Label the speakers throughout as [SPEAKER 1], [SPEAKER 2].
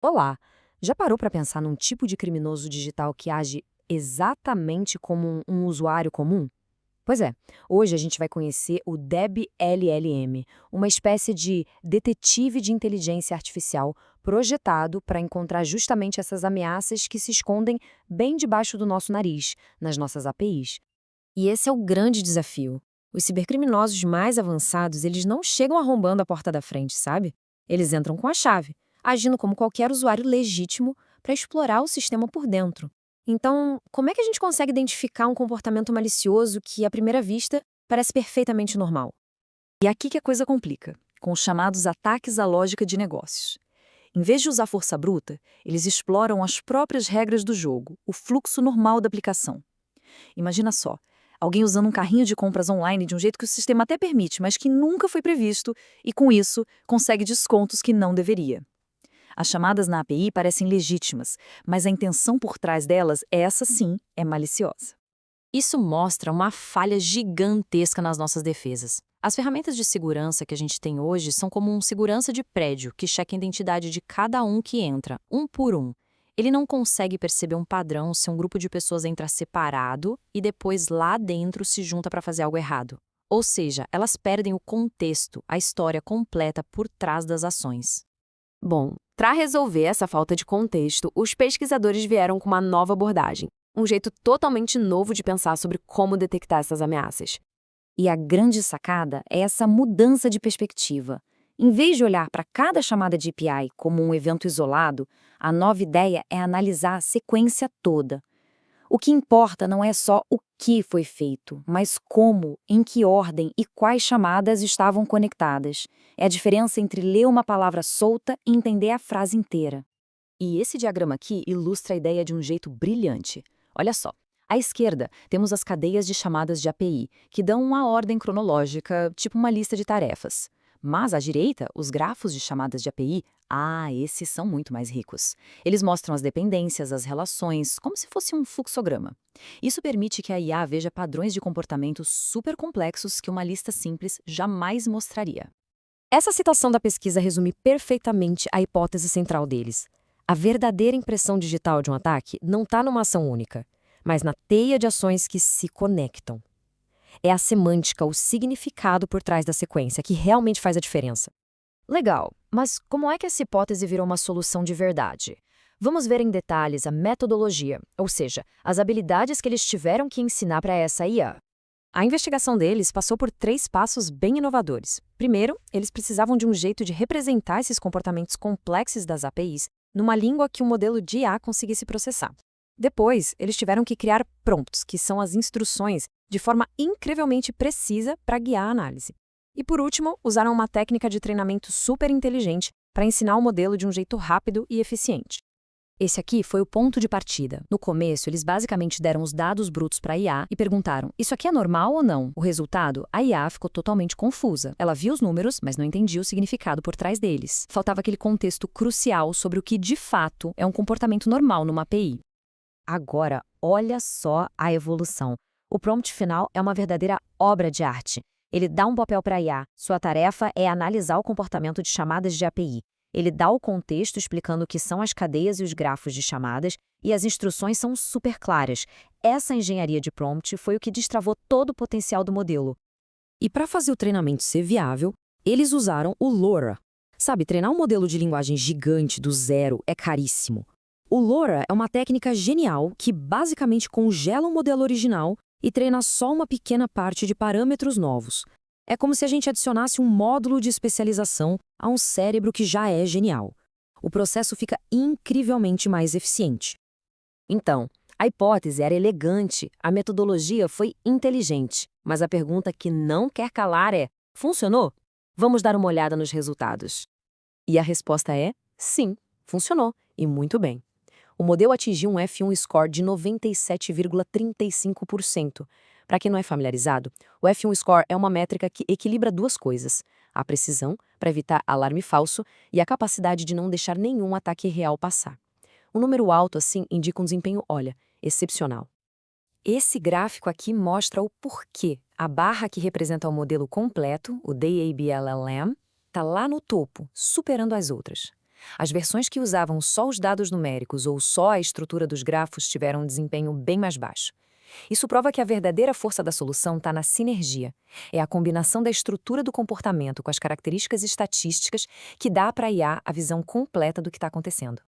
[SPEAKER 1] Olá, já parou para pensar num tipo de criminoso digital que age exatamente como um usuário comum? Pois é, hoje a gente vai conhecer o DebLLM, uma espécie de detetive de inteligência artificial projetado para encontrar justamente essas ameaças que se escondem bem debaixo do nosso nariz, nas nossas APIs. E esse é o grande desafio. Os cibercriminosos mais avançados, eles não chegam arrombando a porta da frente, sabe? Eles entram com a chave, agindo como qualquer usuário legítimo para explorar o sistema por dentro. Então, como é que a gente consegue identificar um comportamento malicioso que, à primeira vista, parece perfeitamente normal?
[SPEAKER 2] E aqui que a coisa complica, com os chamados ataques à lógica de negócios. Em vez de usar força bruta, eles exploram as próprias regras do jogo, o fluxo normal da aplicação. Imagina só, alguém usando um carrinho de compras online de um jeito que o sistema até permite, mas que nunca foi previsto, e com isso consegue descontos que não deveria. As chamadas na API parecem legítimas, mas a intenção por trás delas, essa sim, é maliciosa.
[SPEAKER 1] Isso mostra uma falha gigantesca nas nossas defesas. As ferramentas de segurança que a gente tem hoje são como um segurança de prédio que checa a identidade de cada um que entra, um por um. Ele não consegue perceber um padrão se um grupo de pessoas entra separado e depois lá dentro se junta para fazer algo errado. Ou seja, elas perdem o contexto, a história completa por trás das ações.
[SPEAKER 3] Bom, para resolver essa falta de contexto, os pesquisadores vieram com uma nova abordagem, um jeito totalmente novo de pensar sobre como detectar essas ameaças.
[SPEAKER 4] E a grande sacada é essa mudança de perspectiva. Em vez de olhar para cada chamada de API como um evento isolado, a nova ideia é analisar a sequência toda. O que importa não é só o que foi feito, mas como, em que ordem e quais chamadas estavam conectadas. É a diferença entre ler uma palavra solta e entender a frase inteira.
[SPEAKER 2] E esse diagrama aqui ilustra a ideia de um jeito brilhante. Olha só. À esquerda, temos as cadeias de chamadas de API, que dão uma ordem cronológica, tipo uma lista de tarefas. Mas à direita, os grafos de chamadas de API, esses são muito mais ricos. Eles mostram as dependências, as relações, como se fosse um fluxograma. Isso permite que a IA veja padrões de comportamento super complexos que uma lista simples jamais mostraria.
[SPEAKER 1] Essa citação da pesquisa resume perfeitamente a hipótese central deles. A verdadeira impressão digital de um ataque não está numa ação única, mas na teia de ações que se conectam. É a semântica, o significado por trás da sequência que realmente faz a diferença. Legal, mas como é que essa hipótese virou uma solução de verdade? Vamos ver em detalhes a metodologia, ou seja, as habilidades que eles tiveram que ensinar para essa IA. A investigação deles passou por 3 passos bem inovadores. Primeiro, eles precisavam de um jeito de representar esses comportamentos complexos das APIs numa língua que o modelo de IA conseguisse processar. Depois, eles tiveram que criar prompts, que são as instruções, de forma incrivelmente precisa para guiar a análise. E por último, usaram uma técnica de treinamento super inteligente para ensinar o modelo de um jeito rápido e eficiente. Esse aqui foi o ponto de partida. No começo, eles basicamente deram os dados brutos para a IA e perguntaram: isso aqui é normal ou não? O resultado, a IA ficou totalmente confusa. Ela viu os números, mas não entendia o significado por trás deles. Faltava aquele contexto crucial sobre o que, de fato, é um comportamento normal numa API.
[SPEAKER 4] Agora, olha só a evolução. O prompt final é uma verdadeira obra de arte. Ele dá um papel para a IA. Sua tarefa é analisar o comportamento de chamadas de API. Ele dá o contexto explicando o que são as cadeias e os grafos de chamadas, e as instruções são super claras. Essa engenharia de prompt foi o que destravou todo o potencial do modelo.
[SPEAKER 1] E para fazer o treinamento ser viável, eles usaram o LoRa. Sabe, treinar um modelo de linguagem gigante do zero é caríssimo. O LoRa é uma técnica genial que basicamente congela o modelo original e treina só uma pequena parte de parâmetros novos. É como se a gente adicionasse um módulo de especialização a um cérebro que já é genial. O processo fica incrivelmente mais eficiente. Então, a hipótese era elegante, a metodologia foi inteligente, mas a pergunta que não quer calar é: funcionou? Vamos dar uma olhada nos resultados. E a resposta é: sim, funcionou, e muito bem. O modelo atingiu um F1 score de 97,35%. Para quem não é familiarizado, o F1 score é uma métrica que equilibra duas coisas: a precisão, para evitar alarme falso, e a capacidade de não deixar nenhum ataque real passar. Um número alto assim indica um desempenho, olha, excepcional. Esse gráfico aqui mostra o porquê. A barra que representa o modelo completo, o DABLLM, está lá no topo, superando as outras.
[SPEAKER 2] As versões que usavam só os dados numéricos ou só a estrutura dos grafos tiveram um desempenho bem mais baixo. Isso prova que a verdadeira força da solução está na sinergia. É a combinação da estrutura do comportamento com as características estatísticas que dá para a IA a visão completa do que está acontecendo.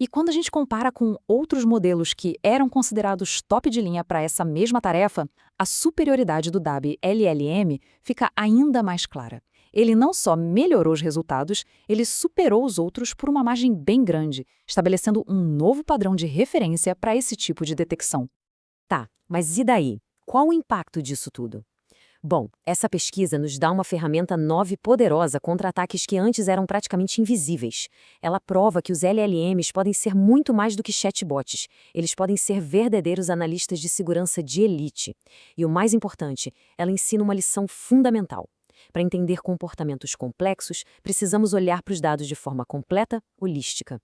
[SPEAKER 5] E quando a gente compara com outros modelos que eram considerados top de linha para essa mesma tarefa, a superioridade do DAB LLM fica ainda mais clara. Ele não só melhorou os resultados, ele superou os outros por uma margem bem grande, estabelecendo um novo padrão de referência para esse tipo de detecção.
[SPEAKER 1] Tá, mas e daí? Qual o impacto disso tudo? Bom, essa pesquisa nos dá uma ferramenta nova e poderosa contra ataques que antes eram praticamente invisíveis. Ela prova que os LLMs podem ser muito mais do que chatbots. Eles podem ser verdadeiros analistas de segurança de elite. E o mais importante, ela ensina uma lição fundamental. Para entender comportamentos complexos, precisamos olhar para os dados de forma completa, holística.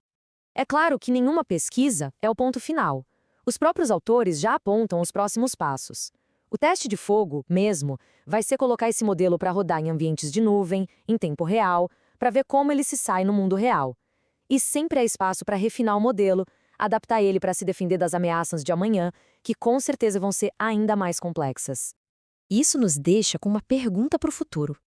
[SPEAKER 1] É claro que nenhuma pesquisa é o ponto final. Os próprios autores já apontam os próximos passos. O teste de fogo, mesmo, vai ser colocar esse modelo para rodar em ambientes de nuvem, em tempo real, para ver como ele se sai no mundo real. E sempre há espaço para refinar o modelo, adaptar ele para se defender das ameaças de amanhã, que com certeza vão ser ainda mais complexas. Isso nos deixa com uma pergunta para o futuro.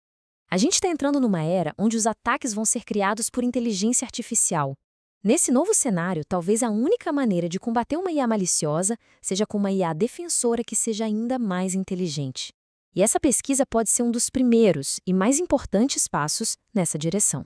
[SPEAKER 1] A gente está entrando numa era onde os ataques vão ser criados por inteligência artificial. Nesse novo cenário, talvez a única maneira de combater uma IA maliciosa seja com uma IA defensora que seja ainda mais inteligente. E essa pesquisa pode ser um dos primeiros e mais importantes passos nessa direção.